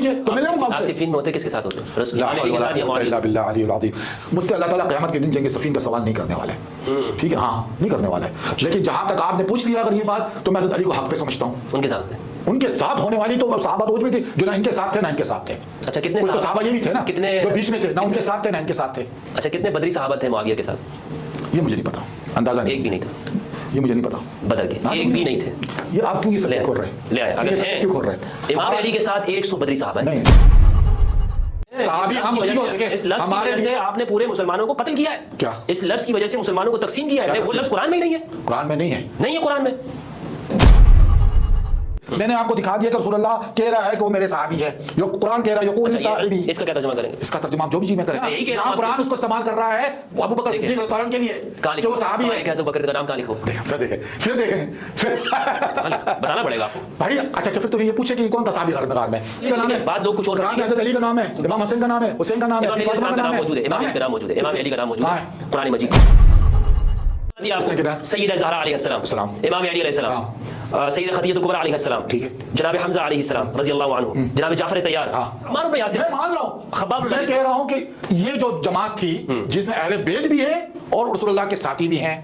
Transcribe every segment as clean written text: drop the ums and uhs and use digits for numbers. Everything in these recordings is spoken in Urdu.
مجھے تو میں آپ صفین میں ہوتے کس کے ساتھ ہوتے؟ رسول اللہ علیہ العظیم مجھ سے اللہ تعالیٰ قیامت کے دن جنگ صفین کا سوال نہیں کرنے والا ہے، ٹھیک ہے، ہاں نہیں کرنے والا ہے، لیکن جہاں تک آپ نے پوچھ لیا اگر یہ بات تو میں حضرت علی کو حق پہ سمجھتا ہوں۔ ان کے ساتھ ان کے ساتھ ہونے والی تو صحابہ تو بھی تھے جو نہ ان کے ساتھ تھے نہ ان کے ساتھ تھے۔ اچھا کتنے صحابہ یہ بھی تھے نا کتنے جو بیچ میں تھے، نہ ان کے ساتھ تھے نہ ان کے ساتھ تھے۔ اچھا کتنے بدری صحابہ تھے معاویہ کے ساتھ؟ یہ مجھے نہیں پتا، اندازہ نہیں، ایک بھی نہیں تھا، یہ مجھے نہیں پتا بدر کے ایک بھی نہیں تھے۔ یہ آپ کیوں یہ سب کھول رہے ہیں؟ لے آئے اگر ہیں کیوں کھول رہے ہیں؟ امام علی کے ساتھ 100 بدری صحابہ ہیں۔ صحابی ہم اسی کو اس لفظ کی وجہ سے آپ نے پورے مسلمانوں کو قتل کیا ہے، کیا اس لفظ کی وجہ سے مسلمانوں کو تقسیم کیا ہے؟ وہ لفظ قرآن میں ہی نہیں ہے، قرآن میں نہیں ہے، نہیں ہے قرآن میں۔ میں نے آپ کو دکھا دیا کہ رسول اللہ کہہ رہا ہے کہ وہ میرے صحابی ہے، جو قرآن کہہ رہا ہے یقول صاحبی، اس کا کیا ترجمہ کریں گے؟ اس کا ترجمہ جو بھی چیز میں کریں، یہاں قرآن اس کو استعمال کر رہا ہے ابو بکر صدیق رضی اللہ عنہ کے لیے کہ وہ صحابی ہے۔ ابو بکر کا نام کہاں لکھو؟ پھر دیکھیں بتانا پڑے گا آپ کو بھائی۔ اچھا پھر تو یہ پوچھے کہ کون تھا صحابی قرآن میں؟ بعد لوگ کچھ اور قرآن میں حضرت علی کا نام ہے، امام حسین کا نام ہے، حسین کا نام ہے، فاطمہ کا نام موجود ہے، امام علی کا نام موجود ہے، امام علی کا نام موجود ہے قرآن مجید۔ سیدہ زہرا علیہ السلام، امام علی علیہ السلام، سیدہ خدیجہ کبریٰ علیہ السلام، جناب حمزہ علیہ السلام رضی اللہ عنہ، جناب جعفر طیار، عمار بن یاسر۔ میں مان رہا ہوں، خباب میں کہہ رہا ہوں کہ یہ جو جماعت تھی جس میں اہل بیت بھی ہے اور رسول اللہ کے ساتھی بھی ہیں،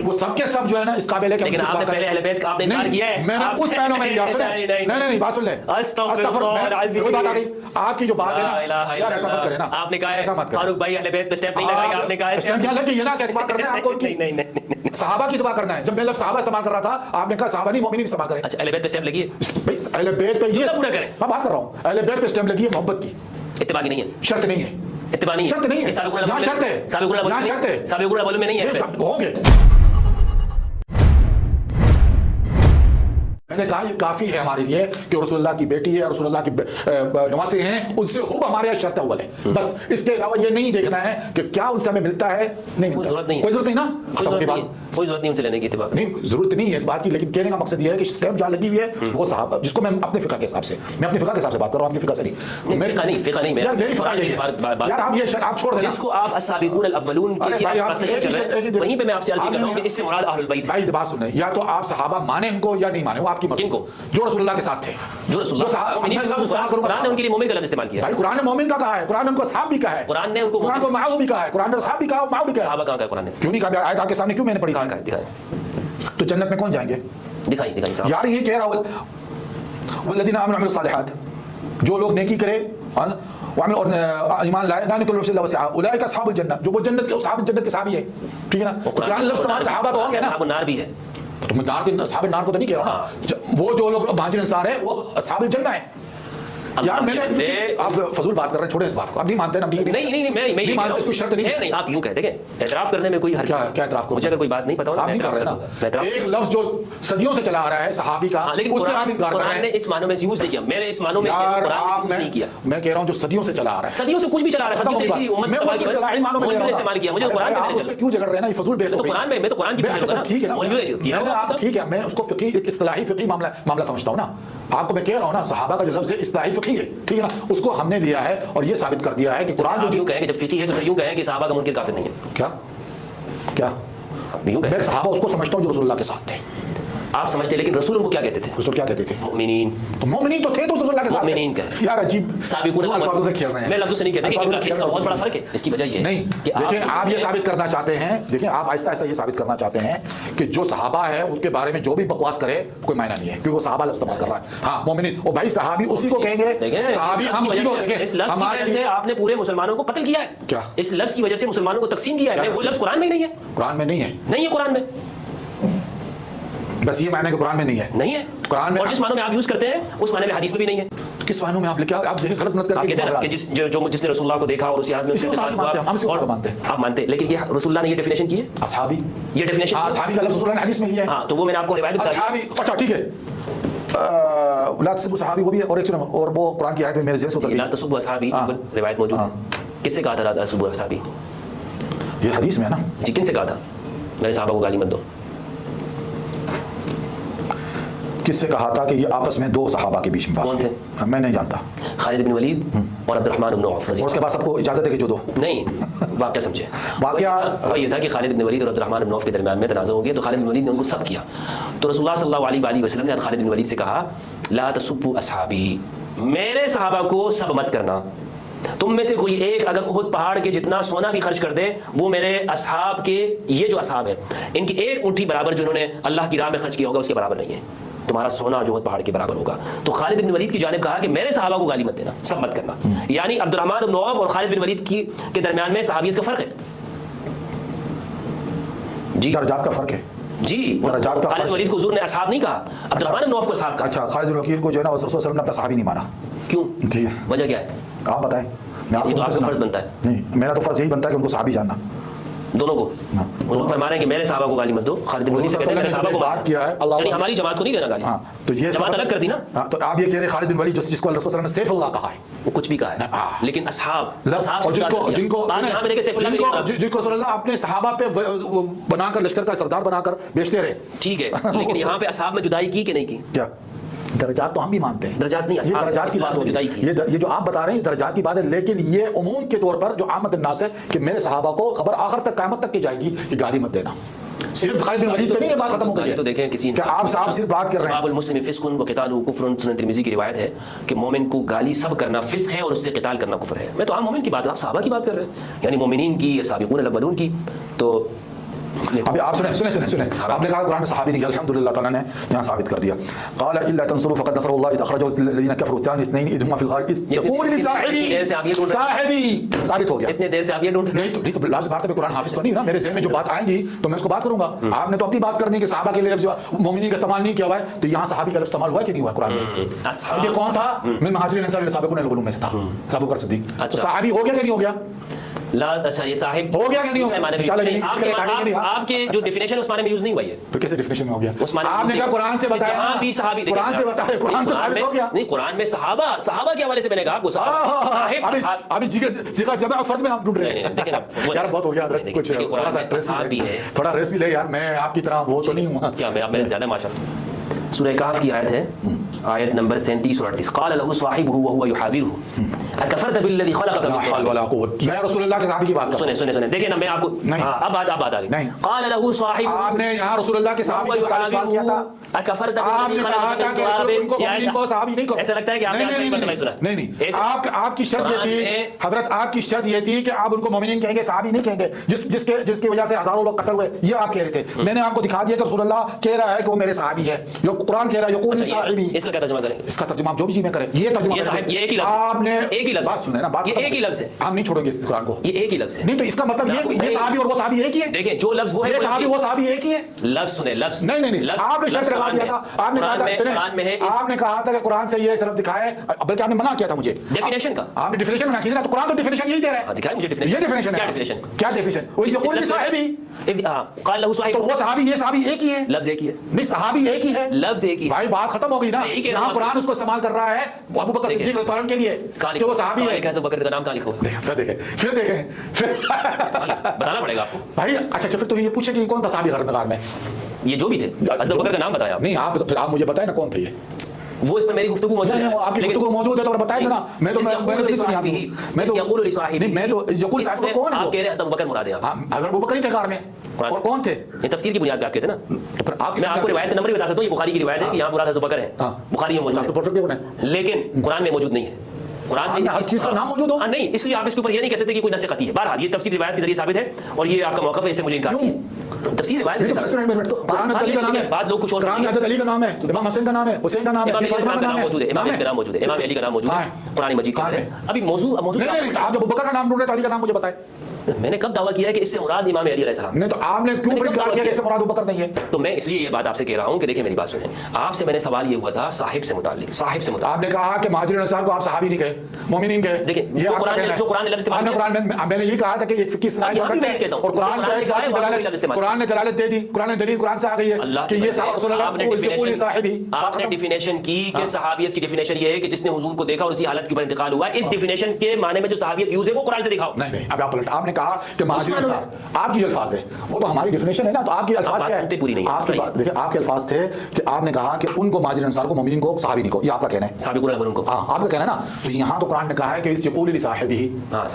وہ سب کے سب جو ہے نا اس قابل ہے کہ لیکن آپ نے پہلے اہل بیت کا آپ نے انکار کیا ہے۔ میں نے اس معنوں میں نہیں نہیں بات سن لیں، استغفر اللہ، وہ بات آ گئی آپ کی جو بات ہے نا، یار ایسا مت کریں نا، آپ نے کہا ہے فاروق بھائی اہل بیت پہ سٹیپ نہیں لگایا، آپ نے کہا ہے سٹیپ کیا لگی، یہ نہ کہ اعتبار کرنا ہے آپ کو، نہیں صحابہ کی دعا کرنا ہے۔ جب میں لفظ صحابہ استعمال کر رہا تھا آپ نے کہا صحابہ نہیں مومنین استعمال کریں۔ اچھا اہل بیت پہ سٹیپ لگی ہے بھائی، اہل بیت پہ یہ پورا کریں، میں بات کر رہا ہوں، اہل بیت پہ سٹیپ لگی ہے محبت کی، اتباع کی نہیں ہے، شرط نہیں ہے، اتباع نہیں ہے، شرط نہیں ہے، یہاں شرط ہے، یہاں شرط ہے، سابق الاول میں نہیں ہے، ہوں گے۔ میں نے کہا یہ کافی ہے ہمارے لیے کہ رسول اللہ کی بیٹی ہے، رسول اللہ کی نواسے ہیں، ان سے خوب ہمارے یہاں شرط اول ہے، بس اس کے علاوہ یہ نہیں دیکھنا ہے کہ کیا ان سے ہمیں ملتا ہے، نہیں ملتا، کوئی ضرورت نہیں نا، کوئی ضرورت نہیں ان سے لینے کی، اتباع نہیں ضرورت نہیں ہے اس بات کی، لیکن کہنے کا مقصد یہ ہے کہ اسٹیپ جہاں لگی ہوئی ہے وہ صحابہ، جس کو میں اپنے فقہ کے حساب سے، میں اپنے فقہ کے حساب سے بات کر رہا ہوں، آپ کی فقہ سے نہیں، فقہ نہیں، یار میری فقہ یہی ہے، یار آپ یہ آپ چھوڑ دینا، جس کو آپ السابقون الاولون کے لیے ٹرانسلیشن کر رہے ہیں، وہیں پہ میں آپ سے عرض کر رہا ہوں کہ اس سے مراد اہل البیت ہے۔ بات سنیں، یا تو آپ صحابہ مانیں ان کو یا نہیں مانیں، وہ آپ کی مرضی، کو جو رسول اللہ کے ساتھ تھے، جو رسول اللہ، قرآن نے ان کے لیے مومن کا لفظ استعمال کیا ہے، قرآن نے مومن کا کہا ہے، قرآن نے ان کو صحاب بھی کہا ہے، قرآن نے ان کو قرآن کو معاو بھی کہا ہے، قرآن نے صحاب بھی کہا ہے، معاو بھی کہا ہے، صحابہ کہاں کا قرآن نے کیوں نہیں کہا؟ آیت آپ کے سامنے کیوں میں نے پڑھی؟ کہاں کا دکھائے، تو جنت میں کون جائیں گے؟ دکھائی صاحب، یار یہ کہہ رہا ہوں والذین آمنوا وعملوا الصالحات، جو لوگ نیکی کرے اور ایمان لائے، لا نکلوا نفسا الا وسعها اولئک اصحاب الجنہ، جو وہ جنت کے اصحاب جنت کے صحابی ہیں، ٹھیک ہے نا؟ قرآن لفظ صحابہ تو ہوں گے نا، اصحاب النار بھی ہے، تو میں نار کے اصحاب النار کو تو نہیں کہہ رہا ہوں، وہ جو لوگ مہاجر انصار ہیں وہ اصحاب الجنہ ہیں۔ یار میں نے آپ فضول بات کر رہے ہیں، چھوڑیں اس بات کو، آپ نہیں مانتے نا؟ نہیں میں نہیں مانتے، اس کو شرط نہیں نہیں، آپ یوں کہتے ہیں اعتراف کرنے میں کوئی حرج نہیں، کیا اعتراف کروں؟ مجھے اگر کوئی بات نہیں پتا آپ نہیں کر رہے نا، ایک لفظ جو صدیوں سے چلا آ رہا ہے صحابی کا، لیکن اس سے آپ انکار کر رہے قرآن نے اس معنوں میں یوز نہیں کیا، میں نے اس معنوں میں قرآن نے نہیں کیا، میں کہہ رہا ہوں جو صدیوں سے چلا آ رہا ہے، صدیوں سے کچھ بھی چلا رہا ہے، صدیوں سے اسی امت تباہ کی اصطلاحی معنوں میں استعمال کیا، مجھے قرآن میں چلا کیوں جھگڑ رہے ہیں نا؟ یہ فضول بحث، تو قرآن میں تو قرآن کی بحث ہوگا، ٹھیک ہے نا، ٹھیک ہے، میں اس کو فقہی اصطلاحی فقہی معاملہ سمجھتا ہوں نا، آپ کو میں کہہ رہا ہوں نا صحابہ کا جو لفظ ہے اصطلاحی فقہی ہے، ٹھیک ہے نا، اس کو ہم نے لیا ہے اور یہ ثابت کر دیا ہے کہ قرآن جو یوں کہیں کہ جب فقہی ہے تو پھر یوں کہیں کہ صحابہ کا منکر کافر نہیں ہے، کیا میں صحابہ اس کو سمجھتا ہوں جو رسول اللہ کے ساتھ تھے، آپ سمجھتے، لیکن رسول ان کو کیا کہتے تھے؟ رسول کیا کہتے تھے؟ مومنین، تو مومنین تو تھے تو رسول اللہ کے ساتھ، مومنین کا یار عجیب سابقون الفاظوں سے کھیل رہے ہیں، میں لفظوں سے نہیں کہتا کہ اس کا بہت بڑا فرق ہے، اس کی وجہ یہ ہے نہیں، دیکھیں آپ یہ ثابت کرنا چاہتے ہیں، دیکھیں آپ آہستہ آہستہ یہ ثابت کرنا چاہتے ہیں کہ جو صحابہ ہے ان کے بارے میں جو بھی بکواس کرے کوئی معنی نہیں ہے، کیونکہ وہ صحابہ استعمال کر رہا ہے، ہاں مومنین، او بھائی صحابی اسی کو کہیں گے، صحابی ہم اسی کو کہیں گے، اس لفظ کی وجہ سے آپ نے پورے مسلمانوں کو قتل کیا ہے، کیا اس لفظ کی وجہ سے مسلمانوں کو تقسیم کیا ہے، وہ لفظ قرآن میں نہیں ہے، قرآن میں نہیں ہے، نہیں ہے قرآن میں، بس یہ معنی کہ قرآن میں نہیں ہے، نہیں ہے قرآن میں، اور جس معنوں میں آپ یوز کرتے ہیں اس معنی میں حدیث میں بھی نہیں ہے، کس معنوں میں آپ لکھا آپ دیکھیں غلط مت آپ کہتے ہیں کر کہ جس نے رسول اللہ کو دیکھا اور اسی ہاتھ میں ہم مانتے ہیں، آپ مانتے ہیں، لیکن یہ رسول اللہ نے یہ ڈیفینیشن کی ہے، اصحابی، یہ ڈیفینیشن اصحابی کا لفظ رسول اللہ نے حدیث میں لیا ہے، ہاں تو وہ میں نے آپ کو روایت بتا دی، اچھا ٹھیک ہے، لا تسبوا صحابی وہ بھی ہے، اور ایک سنو، اور وہ قرآن کی آیت میں میرے ذہن سے اتر گئی، لا تسبوا اصحابی روایت موجود ہے، کس سے کہا تھا لا تسبوا اصحابی؟ یہ حدیث میں ہے نا جی، کن سے کہا تھا میرے صحابہ کو گالی مت دو؟ کس سے کہا تھا کہ یہ آپس میں دو صحابہ کے بیچ میں بات؟ کون تھے؟ میں نہیں جانتا، خالد بن ولید اور عبد الرحمن بن عوف، اور اس کے بعد سب کو اجازت ہے کہ جو دو نہیں، واقعہ سمجھے، واقعہ یہ تھا کہ خالد بن ولید اور عبد الرحمن بن عوف کے درمیان میں تنازع ہو گیا، تو خالد بن ولید نے ان کو سب کیا، تو رسول اللہ صلی اللہ علیہ وآلہ وسلم نے خالد بن ولید سے کہا لا تسبوا اصحابی، میرے صحابہ کو سب مت کرنا. تم میں سے کوئی ایک اگر احد پہاڑ کے جتنا سونا بھی خرچ کر دے وہ میرے اصحاب کے, یہ جو اصحاب ہیں ان کی ایک اونٹھی برابر جو انہوں نے اللہ کی راہ میں خرچ کیا ہوگا اس کے برابر نہیں ہے. تمہارا سونا جو احد پہاڑ کے برابر ہوگا. تو خالد بن ولید کی جانب کہا کہ میرے صحابہ کو گالی مت دینا, سب مت کرنا. یعنی عبد الرحمن بن عوف اور خالد بن ولید کے درمیان میں صحابیت کا فرق ہے. جی درجات کا فرق ہے. جی درجات کا خالد بن ولید کو حضور نے اصحاب نہیں کہا, عبد الرحمن بن عوف کو اصحاب کہا. اچھا, خالد بن ولید کو جو ہے نا رسول صلی اللہ علیہ وسلم نے اپنا صحابی نہیں مانا. کیوں؟ جی وجہ کیا ہے آپ بتائیں. یہ تو آپ کا فرض بنتا ہے. نہیں, میرا تو فرض یہی بنتا ہے کہ ان کو صحابی جاننا دونوں کو. حضور فرما رہے ہیں کہ میرے صحابہ کو گالی مت دو. خالد بن ولید سے کہتے ہیں میرے صحابہ کو بات کیا ہے یعنی ہماری جماعت کو نہیں دینا گالی. تو یہ جماعت الگ کر دی نا. تو آپ یہ کہہ رہے ہیں خالد بن ولید جس کو رسول صلی اللہ علیہ وسلم نے سیف اللہ کہا ہے, وہ کچھ بھی کہا ہے, لیکن اصحاب اور جن کو رسول اللہ اپنے صحابہ پہ بنا کر لشکر کا سردار بنا کر بیچتے رہے. ٹھیک ہے, لیکن یہاں پہ اصحاب میں جدائی کی کہ نہیں کی؟ کیا درجات تو ہم بھی مانتے ہیں, درجات نہیں, یہ درجات کی بات ہو جدائی کی. یہ جو آپ بتا رہے ہیں درجات کی بات ہے, لیکن یہ عموم کے طور پر جو عامت الناس ہے کہ میرے صحابہ کو خبر آخر تک قیامت تک کی جائے گی کہ گالی مت دینا. صرف خالد بن ولید پہ نہیں یہ بات ختم ہو گئی ہے. تو دیکھیں کسی کہ آپ صاحب صرف بات کر رہے ہیں. باب المسلم فسق و قتالہ کفر, سنن ترمذی کی روایت ہے کہ مومن کو گالی سب کرنا فسق ہے اور اس سے قتال کرنا کفر ہے. میں تو عام مومن کی بات, آپ صحابہ کی بات کر رہے ہیں, یعنی مومنین کی یا سابقون الاولون کی. تو ابھی آپ سنیں آپ نے کہا قرآن میں صحابی نہیں, الحمدللہ تعالیٰ نے یہاں ثابت کر دیا. قال الا تنصروا فقد نصر الله اذ اخرجه الذين كفروا ثاني اثنين اذ هما في الغار اذ يقول لصاحبه صاحبی ثابت ہو گیا. اتنے دیر سے آپ یہ ڈھونڈ رہے نہیں تو لازم بات ہے, قرآن حافظ تو نہیں نا, میرے ذہن میں جو بات آئیں گی تو میں اس کو بات کروں گا. آپ نے تو اپنی بات کرنی کہ صحابہ کے لیے لفظ مومنین کا استعمال نہیں کیا ہوا ہے, تو یہاں صحابی کا لفظ استعمال ہوا ہے کہ نہیں ہوا قرآن میں؟ اور یہ کون تھا؟ من مہاجرین انصار السابقون الاولون میں سے تھا, ابو بکر صدیق. تو صحابی ہو گیا کہ نہیں ہو گیا؟ لا اچھا یہ صاحب ہو گیا کہ نہیں ہو گیا؟ آپ کے جو ڈیفینیشن اس معنی میں یوز نہیں ہوا. یہ تو کیسے ڈیفینیشن میں ہو گیا؟ آپ نے کہا قرآن سے بتایا, جہاں بھی صحابی, قرآن سے بتایا, قرآن تو ثابت ہو گیا. نہیں قرآن میں صحابہ کے حوالے سے میں نے کہا آپ کو صاحب ابھی جگہ جمع فرد میں ہم ڈھونڈ رہے ہیں. یار بہت ہو گیا, کچھ تھوڑا ریس بھی لے یار, میں آپ کی طرح وہ تو نہیں ہوں. کیا میں میرے زیادہ ماشاءاللہ. سورہ کہف کی آیت ہے, آیت نمبر 37 اور 38. قال له صاحبه وهو يحاوره اكفرت بالذي خلقك من حول ولا قوت. میں رسول اللہ کے صحابی کی بات کر سنیں دیکھیں نا, میں آپ کو اب بات آ گئی. قال له صاحبه, آپ نے یہاں رسول اللہ کے صحابی کی بات کیا تھا, اكفرت بالذي خلقك من تراب. ان کو صحابی نہیں کہو. ایسا لگتا ہے کہ آپ نے سنا. نہیں, آپ کی شرط یہ تھی حضرت, آپ کی شرط یہ تھی کہ آپ ان کو مومنین کہیں گے, صحابی نہیں کہیں گے, جس کی وجہ سے ہزاروں لوگ قتل ہوئے. یہ آپ کہہ رہے تھے. میں نے آپ کو دکھا دیا کہ رسول اللہ کہہ رہا ہے کہ وہ میرے صحابی ہے. قرآن کہہ رہا ہے یقول صاحبی. اس کا کیا ترجمہ کریں؟ اس کا ترجمہ جو بھی چیز میں کریں, یہ ترجمہ یہ ایک ہی لفظ, آپ نے ایک ہی لفظ, بات سنیں نا, بات یہ ایک ہی لفظ ہے. ہم نہیں چھوڑیں گے اس قرآن کو, یہ ایک ہی لفظ ہے. نہیں تو اس کا مطلب یہ صحابی اور وہ صحابی ایک ہی ہے. دیکھیں جو لفظ وہ ہے, یہ صحابی وہ صحابی ایک ہی ہے. لفظ سنیں, لفظ نہیں, آپ نے شرط لگا دیا تھا. آپ نے کہا تھا کہ قرآن سے یہ صرف دکھائے, بلکہ آپ نے منع کیا تھا مجھے ڈیفینیشن کا. آپ نے ڈیفینیشن منع کی نا, تو قرآن تو ڈیفینیشن یہی دے رہا ہے. دکھائیں مجھے ڈیفینیشن. یہ ڈیفینیشن ہے. کیا ڈیفینیشن؟ وہ یقول صاحبی, قال له صاحب, تو وہ صحابی یہ صحابی ایک ہی ہے. لفظ ایک ہی ہے. نہیں صحابی ایک ہی ہے, لفظ ایک ہی. بھائی بات ختم ہو گئی نا. یہاں قرآن اس کو استعمال کر رہا ہے ابو بکر صدیق رضی اللہ عنہ کے لیے کہ وہ صحابی ہے. ابو بکر کا نام کہاں لکھا ہوا ہے؟ پھر دیکھیں بتانا پڑے گا آپ کو بھائی. اچھا پھر تو یہ پوچھیں کہ کون تھا صحابی غرنگار میں؟ یہ جو بھی تھے, ابو بکر کا نام بتایا نہیں. آپ مجھے بتائیں نا کون تھے یہ. وہ اس میں میری گفتگو موجود ہے. آپ کی گفتگو موجود ہے تو بتائیں نا. میں تو یقول لصاحبہ, میں تو یقول صاحب کو کون ہے؟ آپ کہہ رہے ہیں ابو بکر مراد ہے. اگر ابو بکر ہی تھے غار میں, اور کون تھے؟ یہ تفسیر کی بنیاد پہ آپ کہتے ہیں نا. میں آپ کو روایت کا نمبر بھی بتا سکتا ہوں, یہ بخاری کی روایت ہے کہ یہاں مراد ابو بکر ہے. بخاری میں موجود ہے, لیکن قرآن میں موجود نہیں ہے. قرآن میں ہر چیز کا نام موجود ہو نہیں, اس لیے آپ اس کے اوپر یہ نہیں کہہ سکتے کہ کوئی نص قطعی ہے. بہرحال یہ تفسیر روایت کے ذریعے ثابت ہے, اور یہ آپ کا موقف ہے, اس سے مجھے انکار نہیں. تفسیر روایت قرآن میں علی کا نام ہے, بعد لوگ کچھ اور, قرآن میں حضرت علی کا نام ہے, امام حسین کا نام ہے, حسین کا نام ہے, امام کا نام موجود ہے, امام علی کا نام موجود ہے, امام علی کا نام موجود ہے قرآن مجید کے اندر. ابھی موضوع نہیں, آپ جب ابو بکر کا نام ڈھونڈ رہے تو علی کا نام مجھے بتائیں. میں نے کب دعویٰ کیا ہے کہ اس سے مراد امام علی علیہ السلام؟ نہیں تو آپ نے کیوں انکار کیا کہ اس سے مراد ابو بکر نہیں ہے؟ تو میں اس لیے یہ بات آپ سے کہہ رہا ہوں کہ دیکھیں میری بات سنیں. آپ سے میں نے سوال یہ ہوا تھا صاحب سے متعلق, صاحب سے متعلق. آپ نے کہا کہ مہاجرین انصار کو آپ صحابی نہیں کہے, مومنین کہے. دیکھیں جو قرآن نے لفظ استعمال کیا, میں نے یہ کہا تھا کہ یہ فقہ صلاحیت ہے, اور قرآن نے دلالت دے دی, قرآن نے دلیل قرآن سے آ گئی ہے کہ یہ رسول اللہ. آپ نے ڈیفینیشن کی کہ صحابیت کی ڈیفینیشن یہ ہے کہ جس نے حضور کو دیکھا اور اسی حالت کے اوپر انتقال ہوا ہے. اس ڈیفینیشن کے معنی میں جو صحابیت یوز ہے وہ قرآن سے دکھاؤ. نہیں اب آپ نے کہا کہ مہاجرین انصار، آپ کی جو الفاظ ہے وہ تو ہماری ڈیفینیشن ہے نا، تو آپ کی الفاظ کیا ہے؟ پوری نہیں ہے آپ کی بات دیکھیں، آپ کے الفاظ تھے کہ آپ نے کہا کہ ان کو مہاجرین انصار کو، مومنین کو، صحابین کو، یہ آپ کا کہنا ہے، سابقون الاولون کو، ہاں آپ کا کہنا ہے نا. تو یہاں تو قرآن نے کہا ہے کہ اس یقول لصاحبہ،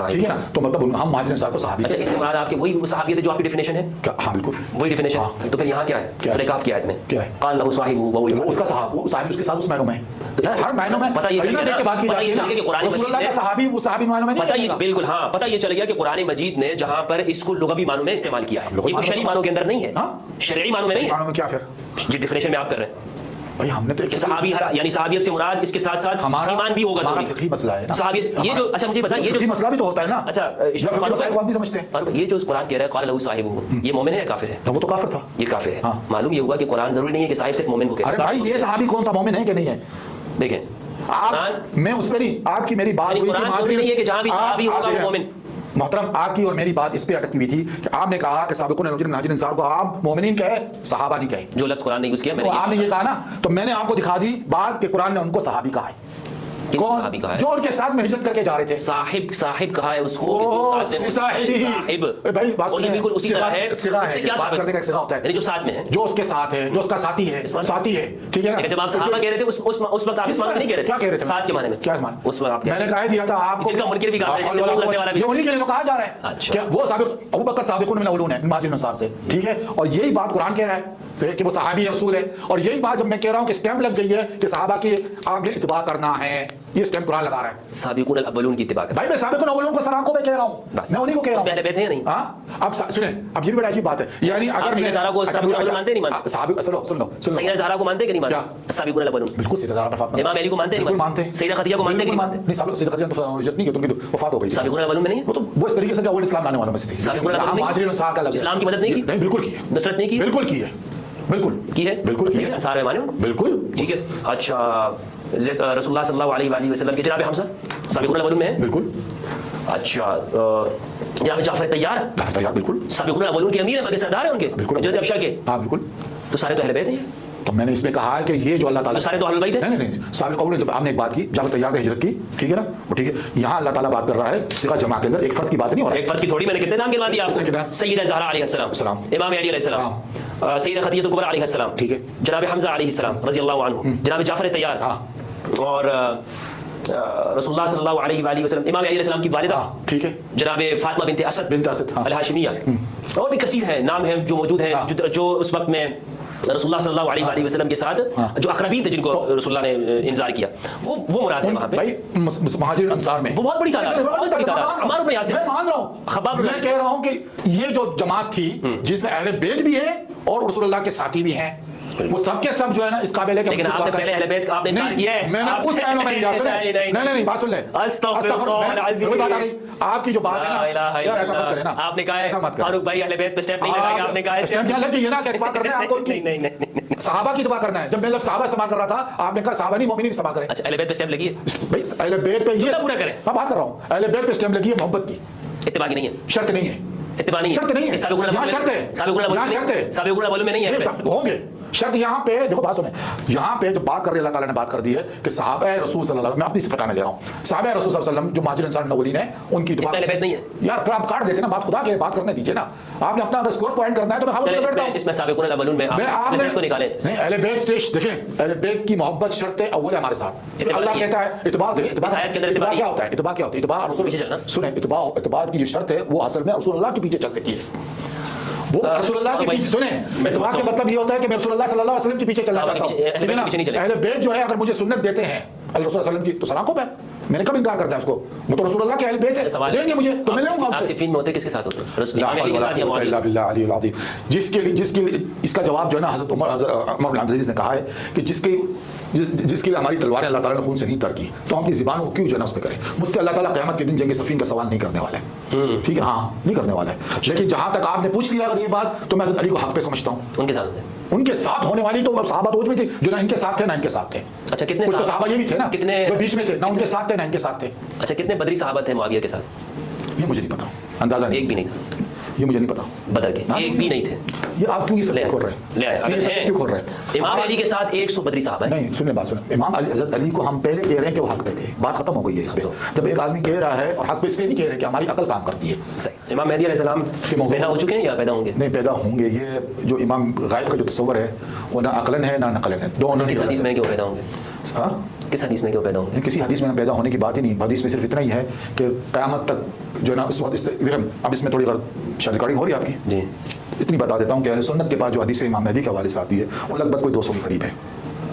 ٹھیک ہے نا، تو مطلب ہم مہاجرین انصار کو صحابی. اچھا اس سے مراد آپ کی وہی صحابیت ہے جو آپ کی ڈیفینیشن ہے؟ ہاں بالکل وہی ڈیفینیشن. تو پھر یہاں کیا ہے سورہ کہف کی آیت میں؟ کیا ہے؟ قال له صاحبہ وهو اس کا صحابہ، وہ صحابی اس کے ساتھ اس معنوں میں تو ہر معنوں میں پتہ یہ چل گیا کہ باقی کہ قرآن رسول اللہ مجید کا صحابی وہ صحابی معنوں میں پتہ نہیں یہ بالکل ہاں پتہ یہ چل گیا کہ قرآن مجید نے جہاں پر اس کو لغوی معنوں میں استعمال کیا ہے، یہ کوئی شرعی معنوں کے اندر نہیں ہے، شرعی معنوں میں نہیں ہے. معنوں میں کیا پھر جی ڈیفینیشن میں آپ کر رہے ہیں بھائی ہم نے تو کہ صحابی یعنی صحابیت سے مراد اس کے ساتھ ساتھ ایمان بھی ہوگا ضروری. فقہی مسئلہ ہے نا صحابیت یہ جو اچھا مجھے بتا یہ جو فقہی مسئلہ بھی تو ہوتا ہے نا. اچھا فقہی بھی سمجھتے ہیں یہ جو قرآن کہہ رہا ہے قال له صاحبہ، یہ مومن ہے یا کافر ہے؟ وہ تو کافر تھا. یہ کافر ہے. معلوم یہ ہوا کہ قرآن ضروری نہیں ہے کہ صاحب صرف مومن کو کہتا ہے. ارے بھائی یہ صحابی کون تھا، مومن ہے کہ نہیں ہے؟ دیکھیں آپ میں اس پہ نہیں، آپ کی میری بات ہوئی قرآن ضروری نہیں ہے کہ جہاں بھی صحابی ہوگا وہ مومن. محترم آپ کی اور میری بات اس پہ اٹکی ہوئی تھی کہ آپ نے کہا کہ سابقون الاولون مہاجرین انصار کو آپ مومنین کہے، صحابہ نہیں کہے. جو لفظ قرآن نے یوز کیا میں نے آپ نے یہ کہا نا، تو میں نے آپ کو دکھا دی بات کہ قرآن نے ان کو صحابی کہا ہے. کون؟ جو ان کے ساتھ میں ہجرت کر کے جا رہے تھے. صاحب کہا ہے اس کو صاحب بھائی بات سنیں، بالکل اسی طرح ہے. بات کرنے کا ایک صیغہ ہوتا ہے یعنی جو ساتھ میں ہے، جو اس کے ساتھ ہے، جو اس کا ساتھی ہے، ساتھی ہے، ٹھیک ہے نا. جب آپ صحابہ کہہ رہے تھے اس وقت آپ اس معنی نہیں کہہ رہے تھے. کیا کہہ رہے تھے؟ ساتھ کے معنی میں. کیا معنی؟ اس وقت آپ میں نے کہہ دیا تھا آپ کو جن کا منکر بھی کہا ہے یہ انہی کے لیے تو کہا جا رہا ہے کہ وہ سابق ابوبکر سابقون من الاولون ہے مہاجرین انصار سے، ٹھیک ہے. اور یہی بات قرآن کہہ رہا ہے کہ وہ صحابی رسول ہے. اور یہی بات جب میں کہہ رہا ہوں کہ اسٹیمپ لگ گئی ہے کہ صحابہ کی آگے اتباع کرنا ہے، یہ اسٹیمپ قرآن لگا رہا ہے. سابقون الاولون کی اتباع کرنا. بھائی میں سابقون الاولون کو سراکوں میں کہہ رہا ہوں، میں انہی کو کہہ رہا ہوں. پہلے بیٹھے ہیں نہیں. ہاں اب سنیں، اب یہ بھی بڑی عجیب بات ہے. یعنی اگر سیدہ زہرا کو سابقون الاولون مانتے نہیں مانتے؟ صحابہ سن لو سیدہ زہرا کو مانتے کہ نہیں مانتے؟ سابقون الاولون بالکل. سیدہ زہرا فاطمہ، امام علی کو مانتے نہیں مانتے؟ سیدہ خدیجہ کو مانتے کہ نہیں مانتے؟ نہیں، سیدہ خدیجہ تو ہجرت نہیں کی، ان کی وفات ہو گئی. سابقون الاولون میں نہیں ہے. وہ تو وہ اس طریقے سے کہ اول اسلام لانے والوں میں سے تھی. سابقون الاولون مہاجرین انصار کا لفظ اسلام کی مدد نہیں کی؟ نہیں بالکل کی ہے. نصرت نہیں کی؟ بالکل کی ہے. بالکل کی ہے. بالکل صحیح ہے. سارے مانے بالکل ٹھیک ہے. اچھا رسول اللہ صلی اللہ علیہ وآلہ وسلم کے جناب حمزہ سابقون الاولون میں ہے. بالکل. اچھا جناب جعفر طیار بالکل سابقون الاولون کے امیر ہیں، بلکہ سردار ہیں ان کے، بالکل. جو ابشا کے. ہاں بالکل. تو سارے تو اہل بیت ہیں. تو میں نے اس میں کہا ہے کہ یہ جو اللہ تعالیٰ سارے تو اہل بیت ہیں. نہیں سابق اول آپ نے ایک بات کی، جعفر طیار کی ہجرت کی، ٹھیک ہے نا، وہ ٹھیک ہے. یہاں اللہ تعالیٰ بات کر رہا ہے صیغہ جمع کے اندر، ایک فرد کی بات نہیں ہو رہا ہے. ایک فرد کی تھوڑی. میں نے کتنے نام گنوا دیا آپ کو؟ سیدہ زہرا علیہ السلام، امام علی علیہ السلام، سیدہ خدیجہ کبریٰ علیہ السلام، ٹھیک ہے، جناب حمزہ علیہ السلام رضی اللہ عنہ، جناب جعفر طیار، اور رسول اللہ صلی اللہ علیہ وآلہ وسلم، امام علیہ السلام کی والدہ، ٹھیک ہے، جناب فاطمہ بنت اسد الہاشمیہ، اور بھی کثیر ہیں نام ہیں جو موجود ہیں جو اس وقت میں رسول اللہ صلی اللہ علیہ وآلہ وسلم کے ساتھ جو اقربین تھے جن کو رسول اللہ نے انذار کیا، وہ مراد ہے وہاں پہ. بھائی مہاجرین انصار میں وہ بہت بڑی تعداد ہے، بہت بڑی تعداد. عمار بن یاسر، میں مان رہا ہوں، میں کہہ رہا ہوں کہ یہ جو جماعت تھی جس میں اہل بیت بھی ہے اور رسول اللہ کے ساتھی بھی ہیں، وہ سب کے سب جو ہے نا اس قابل ہے کہ لیکن آپ نے پہلے اہل بیت کا آپ نے انکار کیا ہے. میں نے اس ٹائم میں نہیں بات سن لیں. استغفر اللہ العظیم. وہی بات آ گئی آپ کی جو بات ہے نا یار، ایسا مت کریں نا. آپ نے کہا ہے فاروق بھائی اہل بیت پہ اسٹیپ نہیں لگائے گا. آپ نے کہا ہے اسٹیپ یہاں لگ گئی ہے نا کہ اتباع کرنا ہے آپ کو. نہیں صحابہ کی اتباع کرنا ہے. جب میں لفظ صحابہ استعمال کر رہا تھا آپ نے کہا صحابہ نہیں مومنین استعمال کریں. اچھا اہل بیت پہ اسٹیپ لگی ہے بھائی. اہل بیت پہ یہ پورا کریں. میں بات کر رہا ہوں. اہل بیت پہ اسٹیپ لگی ہے محبت کی، اتباع کی نہیں ہے، شرط نہیں ہے. اتباع نہیں ہے، شرط نہیں ہے. یہاں شرط ہے، سابقون الاولون میں نہیں ہے. ہوں گے شرط. یہاں پہ دیکھو بات سنیں، یہاں پہ جو بات کر رہی اللہ تعالیٰ نے بات کر دی ہے کہ صحابہ رسول صلی اللہ علیہ وسلم، میں اپنی فقہ میں لے رہا ہوں، صحابہ رسول صلی اللہ علیہ وسلم جو مہاجرین انصار الاولین ہیں ان کی اتباع نہیں ہے. یار پھر آپ کاٹ دیتے نا بات، خدا کے بات کرنے دیجیے نا. آپ نے اپنا اسکور پوائنٹ کرنا ہے تو میں حاول کرتا ہوں. اس میں سابقون الاولون میں آپ نے کو نکالے نہیں. اہل بیت سے دیکھیں، اہل بیت کی محبت شرط اول ہے ہمارے ساتھ. اللہ کہتا ہے اتباع. اتباع کیا ہوتا ہے؟ اتباع کیا ہوتا ہے؟ اتباع رسول سنیں، اتباع کی جو شرط ہے وہ اصل میں رسول اللہ کے پیچھے چلنے کی ہے. وہ رسول اللہ کے پیچھے سنیں، اتباع کا مطلب یہ ہوتا ہے کہ میں رسول اللہ صلی اللہ علیہ وسلم کے پیچھے چلنا چاہتا ہوں. ٹھیک ہے نا. اہل بیت جو ہے اگر مجھے سنت دیتے ہیں اللہ رسول اللہ علیہ وسلم کی تو سراکوں پہ میں نے کب انکار کرتا ہے اس کو. وہ تو رسول اللہ کے اہل بیت ہے، دیں گے مجھے تو میں لوں گا. آپ صفین میں ہوتے کس کے ساتھ ہوتے؟ لا حول ولا قوة الا باللہ العلی العظیم. جس کے اس کا جواب جو ہے نا حضرت عمر بن عبد العزیز نے کہا ہے کہ جس کے لیے ہماری تلواریں اللہ تعالیٰ نے خون سے نہیں تر کی تو ہم اپنی زبان کو کیوں جو ہے نا اس پہ کریں. مجھ سے اللہ تعالیٰ قیامت کے دن جنگ صفین کا سوال نہیں کرنے والا ہے. ٹھیک ہے، ہاں نہیں کرنے والا ہے. لیکن جہاں تک آپ نے پوچھ لیا اگر یہ بات تو میں حضرت علی کو حق پہ سمجھتا ہوں. ان کے ساتھ ہونے والی تو صحابہ تو بھی تھے جو نہ ان کے ساتھ تھے نہ ان کے ساتھ تھے. اچھا کتنے صحابہ یہ بھی تھے نا کتنے جو بیچ میں تھے، نہ ان کے ساتھ تھے نہ ان کے ساتھ تھے. اچھا کتنے بدری صحابہ تھے معاویہ کے ساتھ؟ یہ مجھے نہیں پتا، اندازہ نہیں. ایک بھی نہیں. یہ مجھے نہیں پتا. بدر کے ایک بھی نہیں تھے. یہ آپ کیوں یہ سب کھول رہے ہیں؟ لے آئے کیوں کھول رہے ہیں؟ امام علی کے ساتھ 100 بدری صحابہ ہیں. نہیں سنیں بات سنیں. امام علی حضرت علی کو ہم پہلے کہہ رہے ہیں کہ وہ حق پہ تھے. بات ختم ہو گئی ہے اس پہ. جب ایک آدمی کہہ رہا ہے اور حق پہ اس لیے نہیں کہہ رہے کہ ہماری عقل کام کرتی ہے. صحیح. امام مہدی علیہ السلام پیدا ہو چکے ہیں یا پیدا ہوں گے؟ نہیں پیدا ہوں گے. یہ جو امام غائب کا جو تصور ہے وہ نہ عقلن ہے نہ نقلن ہے. دونوں کس حدیث میں کیوں پیدا ہوں گے؟ ہاں کس حدیث میں کیوں پیدا ہوں گے؟ کسی حدیث میں پیدا ہونے کی بات ہی نہیں. حدیث میں صرف اتنا ہی ہے کہ قیامت تک جو ہے نا اس وقت اب اس میں تھوڑی شاید ریکارڈنگ ہو رہی ہے آپ کی. جی اتنی بتا دیتا ہوں کہ اہل سنت کے پاس جو حدیث امام مہدی کے حوالے سے آتی ہے وہ لگ بھگ کوئی 200 کے قریب ہے.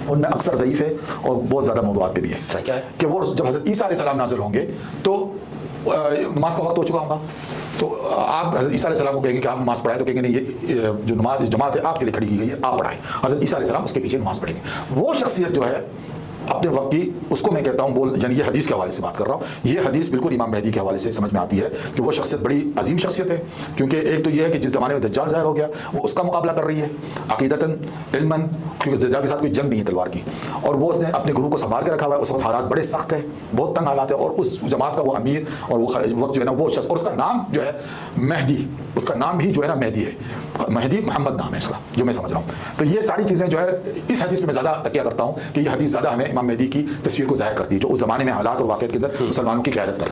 ان میں اکثر ضعیف ہے اور بہت زیادہ موضوعات پہ بھی ہے. کیا ہے کہ وہ جب حضرت عیسیٰ علیہ السلام نازل ہوں گے تو نماز کا وقت ہو چکا ہوگا تو آپ حضرت عیسیٰ علیہ السلام کو کہیں گے کہ آپ نماز پڑھائیں تو کہیں گے نہیں یہ جو نماز جماعت ہے آپ کے لیے کھڑی کی گئی ہے آپ پڑھائیں. حضرت عیسیٰ علیہ السلام اس کے پیچھے نماز پڑھیں گے. وہ شخصیت جو ہے اپنے وقت کی اس کو میں کہتا ہوں یعنی یہ حدیث کے حوالے سے بات کر رہا ہوں. یہ حدیث بالکل امام مہدی کے حوالے سے سمجھ میں آتی ہے کہ وہ شخصیت بڑی عظیم شخصیت ہے. کیونکہ ایک تو یہ ہے کہ جس زمانے میں دجال ظاہر ہو گیا وہ اس کا مقابلہ کر رہی ہے عقیدتاً علماً, کیونکہ دجال کے ساتھ کوئی جنگ نہیں ہے تلوار کی, اور وہ اس نے اپنے گروہ کو سنبھال کے رکھا ہوا ہے. اس وقت حالات بڑے سخت ہیں, بہت تنگ حالات ہیں, اور اس جماعت کا وہ امیر اور وہ وقت جو ہے نا وہ شخص, اور اس کا نام جو ہے مہدی, اس کا نام بھی جو ہے نا مہدی ہے, مہدی محمد نام ہے اس کا جو میں سمجھ رہا ہوں. تو یہ ساری چیزیں جو ہے اس حدیث پہ میں زیادہ تکیہ کرتا ہوں کہ یہ حدیث زیادہ ہمیں امام مہدی کی تصویر کو ظاہر کرتی ہے جو اس زمانے میں حالات اور واقعات کے اندر مسلمانوں کی قیادت کرتی ہے.